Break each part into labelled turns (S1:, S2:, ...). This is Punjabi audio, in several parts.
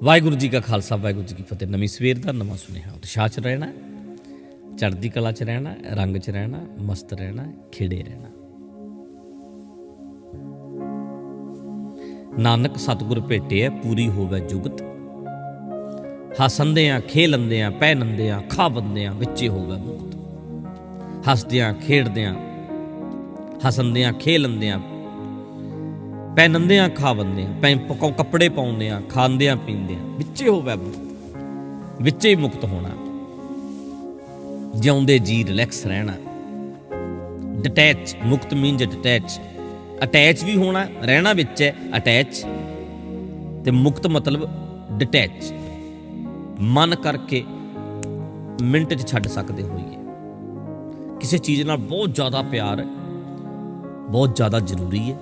S1: ਵਾਹਿਗੁਰੂ ਜੀ ਕਾ ਖਾਲਸਾ ਵਾਹਿਗੁਰੂ ਜੀ ਕੀ ਫਤਿਹ। ਨਵੀਂ ਸਵੇਰ ਦਾ ਨਵਾਂ ਸੁਨੇਹਾ। ਉਤਸ਼ਾਹ 'ਚ ਰਹਿਣਾ, ਚੜ੍ਹਦੀ ਕਲਾ 'ਚ ਰਹਿਣਾ, ਰੰਗ 'ਚ ਰਹਿਣਾ, ਮਸਤ ਰਹਿਣਾ, ਖਿੜੇ ਰਹਿਣਾ। ਨਾਨਕ ਸਤਿਗੁਰ ਭੇਟਿਆ ਪੂਰੀ ਹੋਵੇ ਜੁਗਤ। ਹੱਸਦਿਆਂ ਖੇਲਦਿਆਂ ਪਹਿਨਦਿਆਂ ਖਾਵੰਦਿਆਂ ਵਿੱਚੇ ਹੋਵੇ ਮੁਕਤ। ਹੱਸਦਿਆਂ ਖੇਡਦਿਆਂ ਹੱਸਦਿਆਂ ਖੇਲਦਿਆਂ ਪਹਿਨਦਿਆਂ ਖਾਵੰਦਿਆਂ ਕੱਪੜੇ ਪਾਉਂਦਿਆਂ ਖਾਂਦਿਆਂ ਪੀਂਦਿਆਂ ਵਿੱਚੇ ਹੋਵੇ ਮੁਕਤ। ਵਿੱਚੇ ਮੁਕਤ ਹੋਣਾ। ਜਿਉਂਦੇ ਜੀ ਰਿਲੈਕਸ ਰਹਿਣਾ। ਡਿਟੈਚ, ਮੁਕਤ ਮੀਨਜ਼ ਡਿਟੈਚ। ਅਟੈਚ ਵੀ ਹੋਣਾ, ਰਹਿਣਾ ਵਿੱਚ ਹੈ ਅਟੈਚ, ਤੇ ਮੁਕਤ ਮਤਲਬ ਡਿਟੈਚ। ਮਨ ਕਰਕੇ ਮਿੰਟ 'ਚ ਛੱਡ ਸਕਦੇ ਹੋਈਏ। ਕਿਸੇ ਚੀਜ਼ ਨਾਲ ਬਹੁਤ ਜ਼ਿਆਦਾ ਪਿਆਰ ਹੈ, ਬਹੁਤ ਜ਼ਿਆਦਾ ਜ਼ਰੂਰੀ ਹੈ,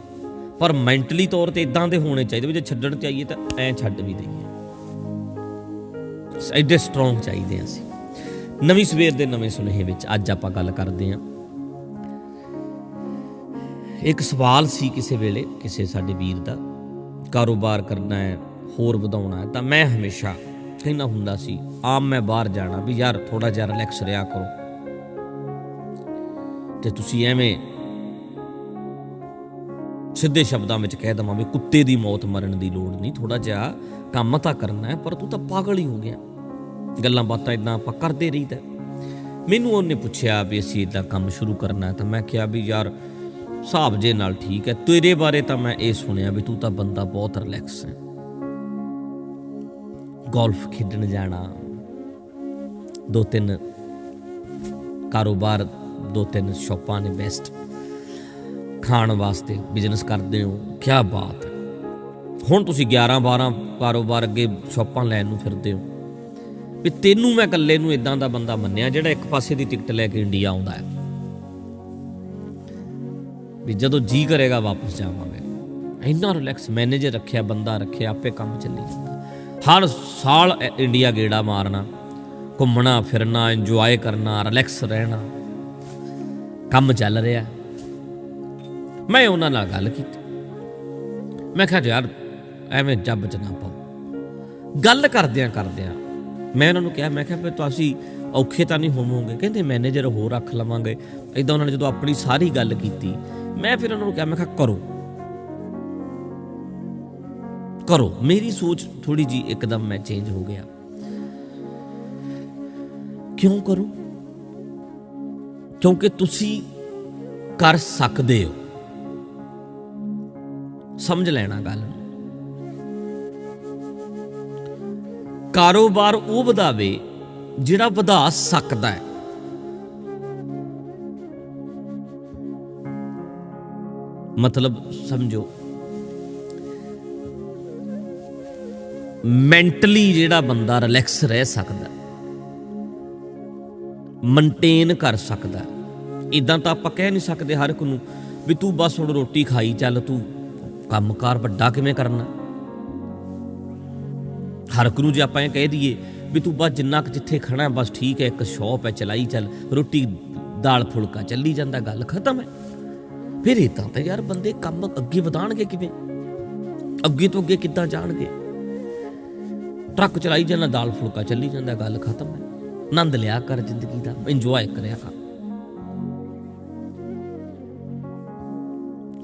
S1: ਪਰ ਮੈਂਟਲੀ ਤੌਰ 'ਤੇ ਇੱਦਾਂ ਦੇ ਹੋਣੇ ਚਾਹੀਦੇ ਵੀ ਜੇ ਛੱਡਣ ਚਾਹੀਏ ਤਾਂ ਐਂ ਛੱਡ ਵੀ ਦਈਏ। ਐਡੇ ਸਟਰੋਂਗ ਚਾਹੀਦੇ ਅਸੀਂ। ਨਵੀਂ ਸਵੇਰ ਦੇ ਨਵੇਂ ਸੁਨੇਹੇ ਵਿੱਚ ਅੱਜ ਆਪਾਂ ਗੱਲ ਕਰਦੇ ਹਾਂ। ਇੱਕ ਸਵਾਲ ਸੀ ਕਿਸੇ ਵੇਲੇ ਕਿਸੇ ਸਾਡੇ ਵੀਰ ਦਾ, ਕਾਰੋਬਾਰ ਕਰਨਾ ਹੈ, ਹੋਰ ਵਧਾਉਣਾ ਹੈ, ਤਾਂ ਮੈਂ ਹਮੇਸ਼ਾ ਕਹਿੰਦਾ ਹੁੰਦਾ ਸੀ ਆਮ ਮੈਂ ਬਾਹਰ ਜਾਣਾ ਵੀ ਯਾਰ ਥੋੜ੍ਹਾ ਜਿਹਾ ਰਿਲੈਕਸ ਰਿਹਾ ਕਰੋ, ਤੇ ਤੁਸੀਂ ਐਵੇਂ ਸਿੱਧੇ ਸ਼ਬਦਾਂ ਵਿੱਚ ਕਹਿ ਦੇਵਾਂ ਵੀ ਕੁੱਤੇ ਦੀ ਮੌਤ ਮਰਨ ਦੀ ਲੋੜ ਨਹੀਂ, ਥੋੜ੍ਹਾ ਜਿਹਾ ਕੰਮ ਤਾਂ ਕਰਨਾ ਹੈ, ਪਰ ਤੂੰ ਤਾਂ ਪਾਗਲ ਹੀ ਹੋ ਗਿਆ। ਗੱਲਾਂ ਬਾਤਾਂ ਇੱਦਾਂ ਆਪਾਂ ਕਰਦੇ ਰਹੀਦਾ। ਮੈਨੂੰ ਉਹਨੇ ਪੁੱਛਿਆ ਵੀ ਅਸੀਂ ਇੱਦਾਂ ਕੰਮ ਸ਼ੁਰੂ ਕਰਨਾ ਹੈ, ਤਾਂ ਮੈਂ ਕਿਹਾ ਵੀ ਯਾਰ ਹਿਸਾਬ ਜੇ ਨਾਲ ਠੀਕ ਹੈ, ਤੇਰੇ ਬਾਰੇ ਤਾਂ ਮੈਂ ਇਹ ਸੁਣਿਆ ਵੀ ਤੂੰ ਤਾਂ ਬੰਦਾ ਬਹੁਤ ਰਿਲੈਕਸ ਹੈ। ਗੋਲਫ ਖੇਡਣ ਜਾਣਾ, 2-3 ਕਾਰੋਬਾਰ, 2-3 ਸ਼ੌਪਾਂ ਨੇ ਬੈਸਟ, ਖਾਣ ਵਾਸਤੇ ਬਿਜ਼ਨਸ ਕਰਦੇ ਹੋ, ਕਿਆ ਬਾਤ ਹੈ। ਹੁਣ ਤੁਸੀਂ 11-12 ਕਾਰੋਬਾਰ ਅੱਗੇ ਸ਼ੌਪਾਂ ਲੈਣ ਨੂੰ ਫਿਰਦੇ ਹੋ। ਵੀ ਤੈਨੂੰ ਮੈਂ ਇਕੱਲੇ ਨੂੰ ਇੱਦਾਂ ਦਾ ਬੰਦਾ ਮੰਨਿਆ ਜਿਹੜਾ ਇੱਕ ਪਾਸੇ ਦੀ ਟਿਕਟ ਲੈ ਕੇ ਇੰਡੀਆ ਆਉਂਦਾ ਹੈ, ਵੀ ਜਦੋਂ ਜੀ ਕਰੇਗਾ ਵਾਪਸ ਜਾਵਾਂਗੇ। ਇੰਨਾ ਰਿਲੈਕਸ ਮੈਨੇਜਰ ਰੱਖਿਆ, ਬੰਦਾ ਰੱਖਿਆ, ਆਪੇ ਕੰਮ ਚੱਲੀ ਜਾਂਦਾ। ਹਰ ਸਾਲ ਇੰਡੀਆ ਗੇੜਾ ਮਾਰਨਾ, ਘੁੰਮਣਾ ਫਿਰਨਾ, ਇੰਜੋਏ ਕਰਨਾ, ਰਿਲੈਕਸ ਰਹਿਣਾ, ਕੰਮ ਚੱਲ ਰਿਹਾ। ਮੈਂ ਉਹਨਾਂ ਨਾਲ ਗੱਲ ਕੀਤੀ। ਮੈਂ ਕਿਹਾ ਯਾਰ ਐਵੇਂ ਜੱਬ 'ਚ ਨਾ ਪਾਓ। ਗੱਲ ਕਰਦਿਆਂ ਮੈਂ ਉਹਨਾਂ ਨੂੰ ਕਿਹਾ, ਮੈਂ ਕਿਹਾ ਫਿਰ ਤੁਸੀਂ ਔਖੇ ਤਾਂ ਨਹੀਂ ਹੋਵੋਗੇ? ਕਹਿੰਦੇ ਮੈਨੇਜਰ ਹੋਰ ਰੱਖ ਲਵਾਂਗੇ। ਇੱਦਾਂ ਉਹਨਾਂ ਨੇ ਜਦੋਂ ਆਪਣੀ ਸਾਰੀ ਗੱਲ ਕੀਤੀ, ਮੈਂ ਫਿਰ ਉਹਨਾਂ ਨੂੰ ਕਿਹਾ, ਮੈਂ ਕਿਹਾ ਕਰੋ। ਮੇਰੀ ਸੋਚ ਥੋੜ੍ਹੀ ਜਿਹੀ ਇੱਕਦਮ ਮੈਂ ਚੇਂਜ ਹੋ ਗਿਆ। ਕਿਉਂ ਕਰੋ? ਕਿਉਂਕਿ ਤੁਸੀਂ ਕਰ ਸਕਦੇ ਹੋ। ਸਮਝ ਲੈਣਾ ਗੱਲ ਨੂੰ। ਕਾਰੋਬਾਰ ਉਹ ਵਧਾਵੇ ਜਿਹੜਾ ਵਧਾ ਸਕਦਾ ਹੈ। ਮਤਲਬ ਸਮਝੋ, ਮੈਂਟਲੀ ਜਿਹੜਾ ਬੰਦਾ ਰਿਲੈਕਸ ਰਹਿ ਸਕਦਾ, ਮੇਨਟੇਨ ਕਰ ਸਕਦਾ। ਇੱਦਾਂ ਤਾਂ ਆਪਾਂ ਕਹਿ ਨਹੀਂ ਸਕਦੇ ਹਰ ਇੱਕ ਨੂੰ ਵੀ ਤੂੰ ਬਸ ਹੁਣ ਰੋਟੀ ਖਾਈ ਚੱਲ, ਤੂੰ ਕੰਮਕਾਰ ਵੱਡਾ ਕਿਵੇਂ ਕਰਨਾ। ਹਰ ਇੱਕ ਨੂੰ ਜੇ ਆਪਾਂ ਇਹ ਕਹਿ ਦਈਏ ਵੀ ਤੂੰ ਬਸ ਜਿੰਨਾ ਕੁ ਜਿੱਥੇ ਖੜਾ ਬਸ ਠੀਕ ਹੈ, ਇੱਕ ਸ਼ੌਪ ਹੈ ਚਲਾਈ ਚੱਲ, ਰੋਟੀ ਦਾਲ ਫੁਲਕਾ ਚੱਲੀ ਜਾਂਦਾ, ਗੱਲ ਖਤਮ ਹੈ। ਫਿਰ ਇੱਦਾਂ ਤਾਂ ਯਾਰ ਬੰਦੇ ਕੰਮ ਅੱਗੇ ਵਧਾਉਣਗੇ ਕਿਵੇਂ? ਅੱਗੇ ਤੋਂ ਅੱਗੇ ਕਿੱਦਾਂ ਜਾਣਗੇ? ਟਰੱਕ ਚਲਾਈ ਜਾਂਦਾ, ਦਾਲ ਫੁਲਕਾ ਚੱਲੀ ਜਾਂਦਾ, ਗੱਲ ਖਤਮ ਹੈ। ਆਨੰਦ ਲਿਆ ਕਰ ਜ਼ਿੰਦਗੀ ਦਾ, ਇੰਜੋਏ ਕਰਿਆ ਕਰ।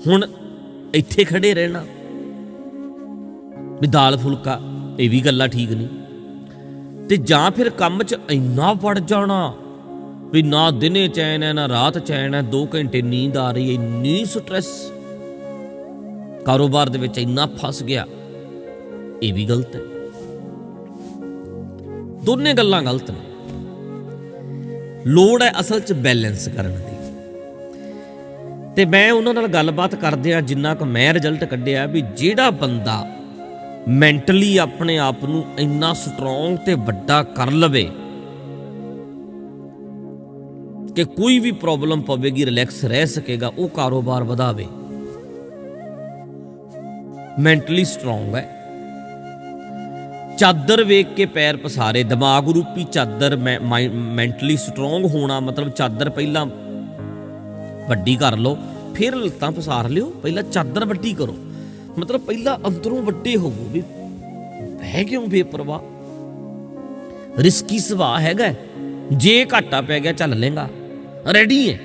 S1: ਹੁਣ ਇੱਥੇ ਖੜੇ ਰਹਿਣਾ ਵੀ ਦਾਲ ਫੁਲਕਾ, ਇਹ ਵੀ ਗੱਲਾਂ ਠੀਕ ਨਹੀਂ। ਤੇ ਜਾਂ ਫਿਰ ਕੰਮ 'ਚ ਇੰਨਾ ਵੜ ਜਾਣਾ ਵੀ ਨਾ ਦਿਨੇ ਚੈਨ ਹੈ ਨਾ ਰਾਤ ਚੈਨ ਹੈ, 2 ਘੰਟੇ ਨੀਂਦ ਆ ਰਹੀ ਹੈ, ਇੰਨੀ ਸਟ੍ਰੈਸ, ਕਾਰੋਬਾਰ ਦੇ ਵਿੱਚ ਇੰਨਾ ਫਸ ਗਿਆ, ਇਹ ਵੀ ਗਲਤ ਹੈ। ਦੋਨੇ ਗੱਲਾਂ ਗਲਤ ਨੇ। ਲੋੜ ਹੈ ਅਸਲ 'ਚ ਬੈਲੈਂਸ ਕਰਨ ਦੀ। ਤੇ ਮੈਂ ਉਹਨਾਂ ਨਾਲ ਗੱਲਬਾਤ ਕਰਦਿਆਂ ਜਿੰਨਾ ਕੁ ਮੈਂ ਰਿਜ਼ਲਟ ਕੱਢਿਆ ਵੀ ਜਿਹੜਾ ਬੰਦਾ ਮੈਂਟਲੀ ਆਪਣੇ ਆਪ ਨੂੰ ਇੰਨਾ ਸਟਰੋਂਗ ਤੇ ਵੱਡਾ ਕਰ ਲਵੇ ਕਿ ਕੋਈ ਵੀ ਪ੍ਰੋਬਲਮ ਪਵੇਗੀ ਰਿਲੈਕਸ ਰਹਿ ਸਕੇਗਾ, ਉਹ ਕਾਰੋਬਾਰ ਵਧਾਵੇ। ਮੈਂਟਲੀ ਸਟਰੋਂਗ ਹੈ। ਚਾਦਰ ਵੇਖ ਕੇ ਪੈਰ ਪਸਾਰੇ, ਦਿਮਾਗ ਰੂਪੀ ਚਾਦਰ। ਮੈਂਟਲੀ ਸਟਰੋਂਗ ਹੋਣਾ ਮਤਲਬ ਚਾਦਰ ਪਹਿਲਾਂ ਵੱਡੀ ਕਰ ਲਓ, ਫਿਰ ਲੱਤਾਂ ਪਸਾਰ ਲਿਓ। ਪਹਿਲਾਂ ਚਾਦਰ ਵੱਡੀ ਕਰੋ, ਮਤਲਬ ਪਹਿਲਾਂ ਅੰਦਰੋਂ ਵੱਡੇ ਹੋਵੋ ਵੀ ਹੈ ਕਿਉਂ ਬੇਪਰਵਾਹ? ਰਿਸਕੀ ਸੁਭਾਅ ਹੈਗਾ, ਜੇ ਘਾਟਾ ਪੈ ਗਿਆ ਚੱਲ ਲੇਗਾ, ਰੈਡੀ ਹੈ।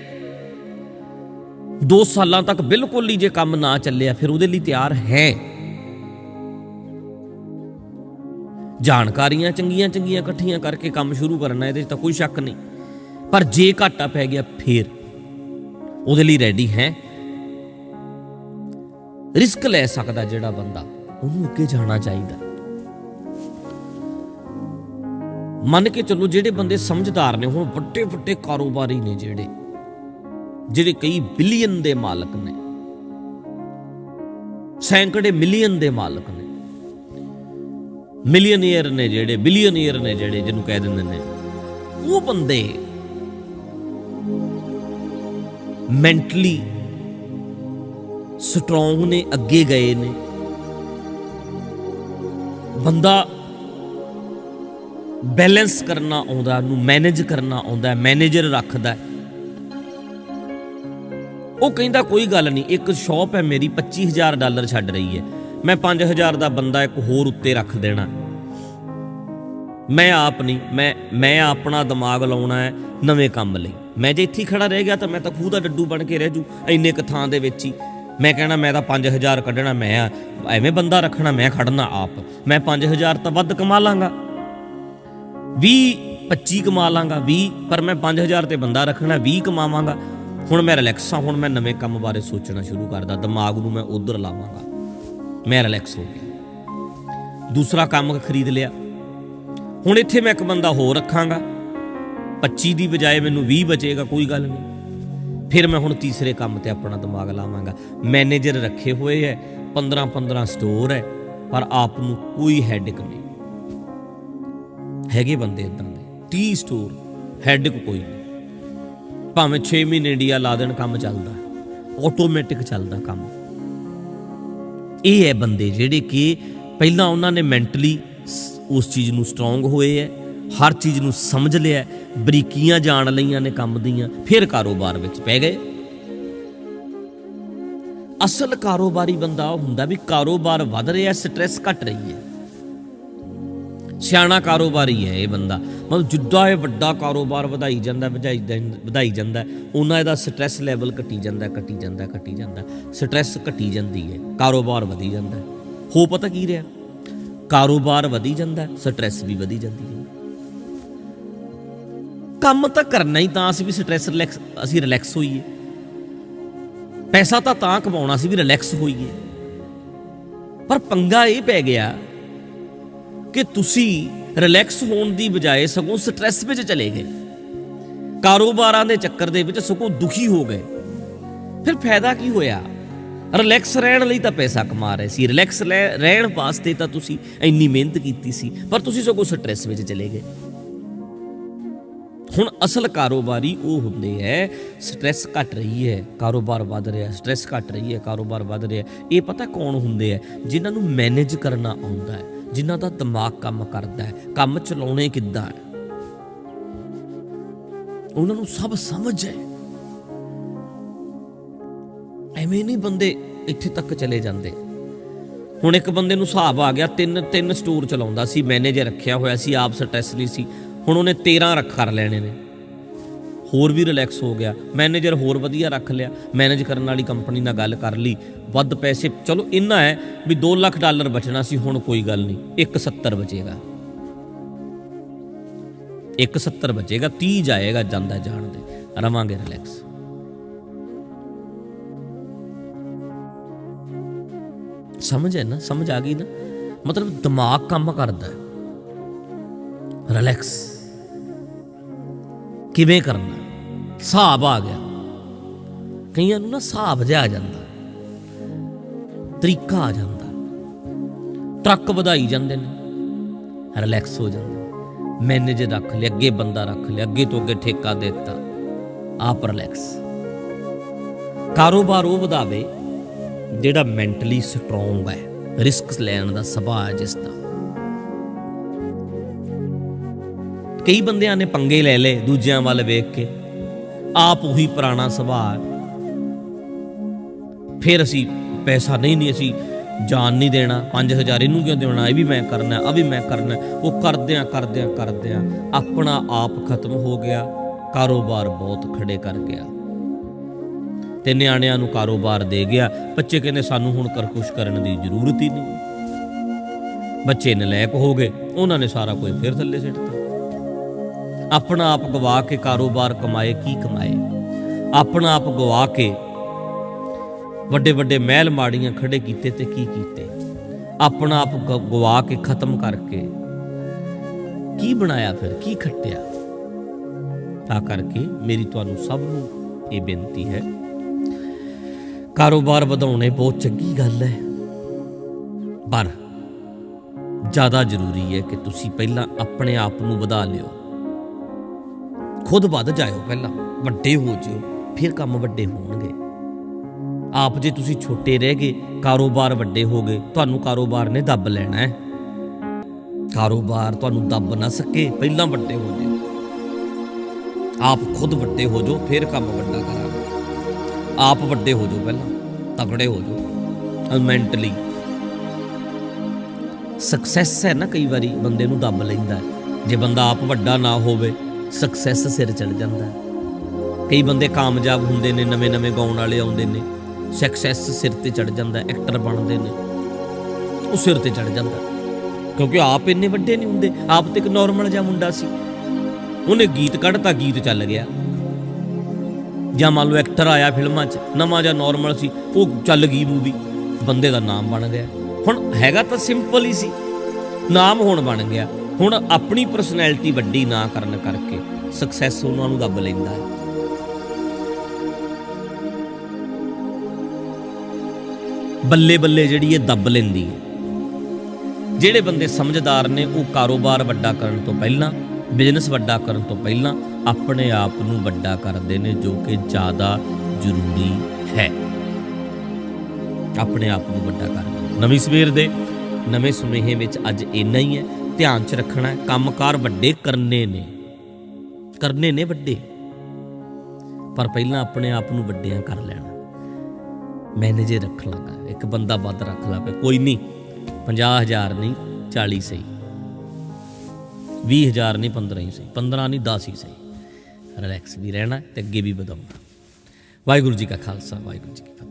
S1: 2 ਸਾਲਾਂ ਤੱਕ ਬਿਲਕੁਲ ਹੀ ਜੇ ਕੰਮ ਨਾ ਚੱਲਿਆ ਫਿਰ ਉਹਦੇ ਲਈ ਤਿਆਰ ਹੈ। ਜਾਣਕਾਰੀਆਂ ਚੰਗੀਆਂ ਚੰਗੀਆਂ ਇਕੱਠੀਆਂ ਕਰਕੇ ਕੰਮ ਸ਼ੁਰੂ ਕਰਨਾ, ਇਹਦੇ 'ਚ ਤਾਂ ਕੋਈ ਸ਼ੱਕ ਨਹੀਂ। ਪਰ ਜੇ ਘਾਟਾ ਪੈ ਗਿਆ ਫਿਰ ਉਹਦੇ ਲਈ ਰੈਡੀ ਹੈ। ਰਿਸਕ ਲੈ ਸਕਦਾ ਜਿਹੜਾ ਬੰਦਾ, ਉਹਨੂੰ ਅੱਗੇ ਜਾਣਾ ਚਾਹੀਦਾ। ਮੰਨ ਕੇ ਚੱਲੋ ਜਿਹੜੇ ਬੰਦੇ ਸਮਝਦਾਰ ਨੇ, ਹੁਣ ਵੱਡੇ ਵੱਡੇ ਕਾਰੋਬਾਰੀ ਨੇ ਜਿਹੜੇ ਕਈ ਬਿਲੀਅਨ ਦੇ ਮਾਲਕ ਨੇ, ਸੈਂਕੜੇ ਮਿਲੀਅਨ ਦੇ ਮਾਲਕ ਨੇ, ਮਿਲੀਅਨੀਅਰ ਨੇ ਜਿਹੜੇ, ਬਿਲੀਅਨੀਅਰ ਨੇ ਜਿਹੜੇ, ਜਿਹਨੂੰ ਕਹਿ ਦਿੰਦੇ ਨੇ, ਉਹ ਬੰਦੇ ਮੈਂਟਲੀ ਸਟਰੋਂਗ ਨੇ, ਅੱਗੇ ਗਏ ਨੇ। ਬੰਦਾ ਬੈਲੈਂਸ ਕਰਨਾ ਆਉਂਦਾ, ਉਹਨੂੰ ਮੈਨੇਜ ਕਰਨਾ ਆਉਂਦਾ, ਮੈਨੇਜਰ ਰੱਖਦਾ। ਉਹ ਕਹਿੰਦਾ ਕੋਈ ਗੱਲ ਨਹੀਂ, ਇੱਕ ਸ਼ੌਪ ਹੈ ਮੇਰੀ $25,000 ਛੱਡ ਰਹੀ ਹੈ, ਮੈਂ 5,000 ਦਾ ਬੰਦਾ ਇੱਕ ਹੋਰ ਉੱਤੇ ਰੱਖ ਦੇਣਾ। ਮੈਂ ਆਪ ਨਹੀਂ, ਮੈਂ ਆਪਣਾ ਦਿਮਾਗ ਲਾਉਣਾ ਹੈ ਨਵੇਂ ਕੰਮ ਲਈ। ਮੈਂ ਜੇ ਇੱਥੇ ਖੜਾ ਰਹਿ ਗਿਆ ਤਾਂ ਮੈਂ ਤਾਂ ਖੂਹ ਦਾ ਡੱਡੂ ਬਣ ਕੇ ਰਹਿ ਜੂ ਇੰਨੇ ਕੁ ਥਾਂ ਦੇ ਵਿੱਚ ਹੀ। ਮੈਂ ਕਹਿਣਾ ਮੈਂ ਤਾਂ 5,000 ਕੱਢਣਾ, ਮੈਂ ਐਵੇਂ ਬੰਦਾ ਰੱਖਣਾ, ਮੈਂ ਖੜਨਾ ਆਪ। ਮੈਂ 5,000 ਤਾਂ ਵੱਧ ਕਮਾ ਲਾਂਗਾ, 20-25 ਕਮਾ ਲਾਂਗਾ, 20, ਪਰ ਮੈਂ 5,000 ਤੇ ਬੰਦਾ ਰੱਖਣਾ, 20 ਕਮਾਵਾਂਗਾ। ਹੁਣ ਮੈਂ ਰਿਲੈਕਸ ਹਾਂ, ਹੁਣ ਮੈਂ ਨਵੇਂ ਕੰਮ ਬਾਰੇ ਸੋਚਣਾ ਸ਼ੁਰੂ ਕਰਦਾ, ਦਿਮਾਗ ਨੂੰ ਮੈਂ ਉਧਰ ਲਾਵਾਂਗਾ, ਮੈਂ ਰਿਲੈਕਸ ਹੋ ਗਿਆ। ਦੂਸਰਾ ਕੰਮ ਖਰੀਦ ਲਿਆ, ਹੁਣ ਇੱਥੇ ਮੈਂ ਇੱਕ ਬੰਦਾ ਹੋਰ ਰੱਖਾਂਗਾ, 25 ਦੀ ਬਜਾਏ ਮੈਨੂੰ 20 ਬਚੇਗਾ, ਕੋਈ ਗੱਲ ਨਹੀਂ। ਫਿਰ ਮੈਂ ਹੁਣ ਤੀਸਰੇ ਕੰਮ ਤੇ ਆਪਣਾ ਦਿਮਾਗ ਲਾਵਾਂਗਾ। ਮੈਨੇਜਰ ਰੱਖੇ ਹੋਏ ਹੈ, 15-15 ਸਟੋਰ ਹੈ, ਪਰ ਆਪ ਨੂੰ ਕੋਈ ਹੈਡਿਕ ਨਹੀਂ। ਹੈਗੇ ਬੰਦੇ ਇੱਦਾਂ ਦੇ, 30 ਸਟੋਰ, ਹੈਡਿਕ ਕੋਈ ਨਹੀਂ। ਭਾਵੇਂ 6 ਮਹੀਨੇ ਇੰਡੀਆ ਲਾ ਦੇਣ, ਕੰਮ ਚੱਲਦਾ, ਆਟੋਮੈਟਿਕ ਚੱਲਦਾ ਕੰਮ। ਇਹ ਹੈ ਬੰਦੇ ਜਿਹੜੇ ਕਿ ਪਹਿਲਾਂ ਉਹਨਾਂ ਨੇ ਮੈਂਟਲੀ ਉਸ ਚੀਜ਼ ਨੂੰ ਸਟਰੋਂਗ ਹੋਏ ਹੈ, ਹਰ ਚੀਜ਼ ਨੂੰ ਸਮਝ ਲਿਆ, ਬਰੀਕੀਆਂ ਜਾਣ ਲਈਆਂ ਨੇ ਕੰਮ ਦੀਆਂ, ਫਿਰ ਕਾਰੋਬਾਰ ਵਿੱਚ ਪੈ ਗਏ। ਅਸਲ ਕਾਰੋਬਾਰੀ ਬੰਦਾ ਉਹ ਹੁੰਦਾ ਵੀ ਕਾਰੋਬਾਰ ਵੱਧ ਰਿਹਾ, ਸਟ੍ਰੈਸ ਘਟ ਰਹੀ ਹੈ। ਸਿਆਣਾ ਕਾਰੋਬਾਰੀ ਹੈ ਇਹ ਬੰਦਾ, ਮਤਲਬ ਜਿੱਦਾਂ ਇਹ ਵੱਡਾ ਕਾਰੋਬਾਰ ਵਧਾਈ ਜਾਂਦਾ ਉਹਨਾਂ ਇਹਦਾ ਸਟ੍ਰੈਸ ਲੈਵਲ ਘਟੀ ਜਾਂਦਾ। ਸਟ੍ਰੈਸ ਘਟੀ ਜਾਂਦੀ ਹੈ, ਕਾਰੋਬਾਰ ਵਧੀ ਜਾਂਦਾ। ਹੋ ਪਤਾ ਕੀ ਰਿਹਾ, ਕਾਰੋਬਾਰ ਵਧੀ ਜਾਂਦਾ, ਸਟ੍ਰੈਸ ਵੀ ਵਧੀ ਜਾਂਦੀ ਹੈ। ਕੰਮ ਤਾਂ ਕਰਨਾ ਹੀ ਤਾਂ ਅਸੀਂ ਵੀ ਸਟ੍ਰੈਸ ਅਸੀਂ ਰਿਲੈਕਸ ਹੋਈਏ, ਪੈਸਾ ਤਾਂ ਕਮਾਉਣਾ ਸੀ ਵੀ ਰਿਲੈਕਸ ਹੋਈਏ। ਪਰ ਪੰਗਾ ਇਹ ਪੈ ਗਿਆ ਕਿ ਤੁਸੀਂ ਰਿਲੈਕਸ ਹੋਣ ਦੀ ਬਜਾਏ ਸਗੋਂ ਸਟ੍ਰੈਸ ਵਿੱਚ ਚਲੇ ਗਏ, ਕਾਰੋਬਾਰਾਂ ਦੇ ਚੱਕਰ ਦੇ ਵਿੱਚ ਸਗੋਂ ਦੁਖੀ ਹੋ ਗਏ। ਫਿਰ ਫਾਇਦਾ ਕੀ ਹੋਇਆ? ਰਿਲੈਕਸ ਰਹਿਣ ਲਈ ਤਾਂ ਪੈਸਾ ਕਮਾ ਰਹੇ ਸੀ, ਰਿਲੈਕਸ ਰਹਿਣ ਵਾਸਤੇ ਤਾਂ ਤੁਸੀਂ ਇੰਨੀ ਮਿਹਨਤ ਕੀਤੀ ਸੀ, ਪਰ ਤੁਸੀਂ ਸਗੋਂ ਸਟ੍ਰੈਸ ਵਿੱਚ ਚਲੇ ਗਏ। ਹੁਣ ਅਸਲ ਕਾਰੋਬਾਰੀ ਉਹ ਹੁੰਦੇ ਹੈ, ਸਟ੍ਰੈਸ ਘਟ ਰਹੀ ਹੈ, ਕਾਰੋਬਾਰ ਵੱਧ ਰਿਹਾ, ਸਟ੍ਰੈਸ ਘਟ ਰਹੀ ਹੈ, ਕਾਰੋਬਾਰ ਵੱਧ ਰਿਹਾ। ਇਹ ਪਤਾ ਕੌਣ ਹੁੰਦੇ ਹੈ? ਜਿਨ੍ਹਾਂ ਨੂੰ ਮੈਨੇਜ ਕਰਨਾ ਆਉਂਦਾ ਹੈ, ਜਿਨ੍ਹਾਂ ਦਾ ਦਿਮਾਗ ਕੰਮ ਕਰਦਾ ਹੈ, ਕੰਮ ਚਲਾਉਣੇ ਕਿੱਦਾਂ ਹੈ, ਉਹਨਾਂ ਨੂੰ ਸਭ ਸਮਝ ਹੈ। ਐਵੇਂ ਨਹੀਂ ਬੰਦੇ ਇੱਥੇ ਤੱਕ ਚਲੇ ਜਾਂਦੇ। ਹੁਣ ਇੱਕ ਬੰਦੇ ਨੂੰ ਹਿਸਾਬ ਆ ਗਿਆ, ਤਿੰਨ ਸਟੋਰ ਚਲਾਉਂਦਾ ਸੀ, ਮੈਨੇਜਰ ਰੱਖਿਆ ਹੋਇਆ ਸੀ, ਆਪ ਸਟ੍ਰੈਸ ਨਹੀਂ ਸੀ। ਹੁਣ ਉਹਨੇ 13 ਕਰ ਲੈਣੇ ਨੇ, ਹੋਰ ਵੀ ਰਿਲੈਕਸ ਹੋ ਗਿਆ। ਮੈਨੇਜਰ ਹੋਰ ਵਧੀਆ ਰੱਖ ਲਿਆ, ਮੈਨੇਜ ਕਰਨ ਵਾਲੀ ਕੰਪਨੀ ਨਾਲ ਗੱਲ ਕਰ ਲਈ, ਵੱਧ ਪੈਸੇ, ਚਲੋ ਇੰਨਾ ਹੈ ਵੀ $2 ਲੱਖ ਬਚਣਾ ਸੀ, ਹੁਣ ਕੋਈ ਗੱਲ ਨਹੀਂ, 170 ਬਚੇਗਾ, 170 ਬਚੇਗਾ, 30 ਜਾਏਗਾ, ਜਾਂਦਾ ਜਾਣ ਦੇ, ਰਵਾਂਗੇ ਰਿਲੈਕਸ। ਸਮਝ ਹੈ ਨਾ, ਸਮਝ ਆ ਗਈ ਨਾ? ਮਤਲਬ ਦਿਮਾਗ ਕੰਮ ਕਰਦਾ, ਰਿਲੈਕਸ ਕਿਵੇਂ ਕਰਨਾ, ਹਿਸਾਬ ਆ ਗਿਆ। ਕਈਆਂ ਨੂੰ ਨਾ ਹਿਸਾਬ ਜਿਹਾ ਆ ਜਾਂਦਾ, ਤਰੀਕਾ ਆ ਜਾਂਦਾ, ਟਰੱਕ ਵਧਾਈ ਜਾਂਦੇ ਨੇ, ਰਿਲੈਕਸ ਹੋ ਜਾਂਦੇ। ਮੈਨੇਜਰ ਰੱਖ ਲਿਆ, ਅੱਗੇ ਬੰਦਾ ਰੱਖ ਲਿਆ, ਅੱਗੇ ਤੋਂ ਅੱਗੇ ਠੇਕਾ ਦੇ ਦਿੱਤਾ, ਆਪ ਰਿਲੈਕਸ। ਕਾਰੋਬਾਰ ਉਹ ਵਧਾਵੇ ਜਿਹੜਾ ਮੈਂਟਲੀ ਸਟਰੋਂਗ ਹੈ, ਰਿਸਕ ਲੈਣ ਦਾ ਸੁਭਾਅ ਹੈ ਜਿਸ ਦਾ। ਕਈ ਬੰਦਿਆਂ ਨੇ ਪੰਗੇ ਲੈ ਲਏ ਦੂਜਿਆਂ ਵੱਲ ਵੇਖ ਕੇ, ਆਪ ਉਹੀ ਪੁਰਾਣਾ ਸੁਭਾਅ। ਫਿਰ ਅਸੀਂ ਪੈਸਾ ਨਹੀਂ ਅਸੀਂ ਜਾਨ ਨਹੀਂ ਦੇਣਾ, 5000 ਇਹਨੂੰ ਕਿਉਂ ਦੇਣਾ, ਇਹ ਵੀ ਮੈਂ ਕਰਨਾ, ਆ ਵੀ ਮੈਂ ਕਰਨਾ। ਉਹ ਕਰਦਿਆਂ ਆਪਣਾ ਆਪ ਖਤਮ ਹੋ ਗਿਆ, ਕਾਰੋਬਾਰ ਬਹੁਤ ਖੜੇ ਕਰ ਗਿਆ ਤੇ ਨਿਆਣਿਆਂ ਨੂੰ ਕਾਰੋਬਾਰ ਦੇ ਗਿਆ। ਬੱਚੇ ਕਹਿੰਦੇ ਸਾਨੂੰ ਹੁਣ ਕੁਛ ਕਰਨ ਦੀ ਜ਼ਰੂਰਤ ਹੀ ਨਹੀਂ। ਬੱਚੇ ਨਲਾਇਕ ਹੋ ਗਏ, ਉਹਨਾਂ ਨੇ ਸਾਰਾ ਕੁਝ ਫਿਰ ਥੱਲੇ ਸਿੱਟਤਾ। ਆਪਣਾ ਆਪ ਗਵਾ ਕੇ ਕਾਰੋਬਾਰ ਕਮਾਏ ਕੀ ਕਮਾਏ, ਆਪਣਾ ਆਪ ਗਵਾ ਕੇ ਵੱਡੇ ਵੱਡੇ ਮਹਿਲ ਮਾੜੀਆਂ ਖੜੇ ਕੀਤੇ ਤੇ ਕੀ ਕੀਤੇ, ਆਪਣਾ ਆਪ ਗਵਾ ਕੇ ਖਤਮ ਕਰਕੇ ਕੀ ਬਣਾਇਆ, ਫਿਰ ਕੀ ਖੱਟਿਆ। ਤਾਂ ਕਰਕੇ ਮੇਰੀ ਤੁਹਾਨੂੰ ਸਭ ਨੂੰ ਇਹ ਬੇਨਤੀ ਹੈ, ਕਾਰੋਬਾਰ ਵਧਾਉਣੇ ਬਹੁਤ ਚੰਗੀ ਗੱਲ ਹੈ, ਪਰ ਜ਼ਿਆਦਾ ਜ਼ਰੂਰੀ ਹੈ ਕਿ ਤੁਸੀਂ ਪਹਿਲਾਂ ਆਪਣੇ ਆਪ ਨੂੰ ਵਧਾ ਲਿਓ, ਖੁਦ ਵੱਧ ਜਾਇਓ, ਪਹਿਲਾਂ ਵੱਡੇ ਹੋ ਜਿਓ, ਫਿਰ ਕੰਮ ਵੱਡੇ ਹੋਣਗੇ। ਆਪ ਜੇ ਤੁਸੀਂ ਛੋਟੇ ਰਹਿ ਗਏ, ਕਾਰੋਬਾਰ ਵੱਡੇ ਹੋ ਗਏ, ਤੁਹਾਨੂੰ ਕਾਰੋਬਾਰ ਨੇ ਦੱਬ ਲੈਣਾ ਹੈ। ਕਾਰੋਬਾਰ ਤੁਹਾਨੂੰ ਦੱਬ ਨਾ ਸਕੇ, ਪਹਿਲਾਂ ਵੱਡੇ ਹੋ ਜਿਓ, ਆਪ ਖੁਦ ਵੱਡੇ ਹੋ ਜਾਓ, ਫਿਰ ਕੰਮ ਵੱਡਾ ਕਰਾਂਗੇ। ਆਪ ਵੱਡੇ ਹੋ ਜਾਓ, ਪਹਿਲਾਂ ਤਕੜੇ ਹੋ ਜਾਓ ਮੈਂਟਲੀ। ਸਕਸੈਸ ਹੈ ਨਾ, ਕਈ ਵਾਰੀ ਬੰਦੇ ਨੂੰ ਦੱਬ ਲੈਂਦਾ। ਜੇ ਬੰਦਾ ਆਪ ਵੱਡਾ ਨਾ ਹੋਵੇ, ਸਕਸੈਸ ਸਿਰ ਚੜ ਜਾਂਦਾ। ਕਈ ਬੰਦੇ ਕਾਮਯਾਬ ਹੁੰਦੇ ਨੇ, ਨਵੇਂ ਨਵੇਂ ਗਾਉਣ ਵਾਲੇ ਆਉਂਦੇ ਨੇ, ਸਕਸੈਸ ਸਿਰ ਤੇ ਚੜ ਜਾਂਦਾ, ਐਕਟਰ ਬਣਦੇ ਨੇ, ਉਹ ਸਿਰ ਤੇ ਚੜ ਜਾਂਦਾ, ਕਿਉਂਕਿ ਆਪ ਇੰਨੇ ਵੱਡੇ ਨਹੀਂ ਹੁੰਦੇ। ਆਪ ਤੇ ਇੱਕ ਨੋਰਮਲ ਜਿਹਾ ਮੁੰਡਾ ਸੀ, ਉਹਨੇ ਗੀਤ ਕੱਢਤਾ, ਗੀਤ ਚੱਲ ਗਿਆ। ਜਾਂ ਮੰਨ ਲਓ ਐਕਟਰ ਆਇਆ ਫਿਲਮਾਂ 'ਚ, ਨਵਾਂ ਜਾਂ ਨੋਰਮਲ ਸੀ, ਉਹ ਚੱਲ ਗਈ ਮੂਵੀ, ਬੰਦੇ ਦਾ ਨਾਮ ਬਣ ਗਿਆ। ਹੁਣ ਹੈਗਾ ਤਾਂ ਸਿੰਪਲ ਹੀ ਸੀ, ਨਾਮ ਹੁਣ ਬਣ ਗਿਆ। ਹੁਣ ਆਪਣੀ ਪਰਸਨੈਲਿਟੀ ਵੱਡੀ ਨਾ ਕਰਨ ਕਰਕੇ ਸਕਸੈਸ ਉਹਨਾਂ ਨੂੰ ਦੱਬ ਲੈਂਦਾ ਹੈ। ਬੱਲੇ ਬੱਲੇ ਜਿਹੜੀ ਇਹ ਦੱਬ ਲੈਂਦੀ ਹੈ। ਜਿਹੜੇ ਬੰਦੇ ਸਮਝਦਾਰ ਨੇ, ਉਹ ਕਾਰੋਬਾਰ ਵੱਡਾ ਕਰਨ ਤੋਂ ਪਹਿਲਾਂ, ਬਿਜ਼ਨਸ ਵੱਡਾ ਕਰਨ ਤੋਂ ਪਹਿਲਾਂ ਆਪਣੇ ਆਪ ਨੂੰ ਵੱਡਾ ਕਰਦੇ ਨੇ, ਜੋ ਕਿ ਜ਼ਿਆਦਾ ਜ਼ਰੂਰੀ ਹੈ। ਆਪਣੇ ਆਪ ਨੂੰ ਵੱਡਾ ਕਰ। ਨਵੀਂ ਸਵੇਰ ਦੇ ਨਵੇਂ ਸੁਨੇਹੇ ਵਿੱਚ ਅੱਜ ਇੰਨਾ ਹੀ ਹੈ। ਧਿਆਨ 'ਚ ਰੱਖਣਾ ਹੈ, ਕੰਮਕਾਰ ਵੱਡੇ ਕਰਨੇ ਨੇ ਵੱਡੇ, ਪਰ ਪਹਿਲਾਂ ਆਪਣੇ ਆਪ ਨੂੰ ਵੱਡਿਆਂ ਕਰ ਲੈਣਾ। ਮੈਨੇਜਰ ਰੱਖ ਲਾਂਗਾ, ਇੱਕ ਬੰਦਾ ਵੱਧ ਰੱਖ ਲਾ, ਕੋਈ ਨਹੀਂ 50,000 ਨਹੀਂ 40 ਸਹੀ, 20,000 ਨਹੀਂ 15 ਹੀ ਸਹੀ, 15 ਨਹੀਂ 10 ਹੀ ਸਹੀ। ਰਿਲੈਕਸ ਵੀ ਰਹਿਣਾ ਤੇ ਅੱਗੇ ਵੀ ਵਧਾਉਣਾ। ਵਾਹਿਗੁਰੂ ਜੀ ਕਾ ਖਾਲਸਾ, ਵਾਹਿਗੁਰੂ ਜੀ ਕੀ ਫਤਿਹ।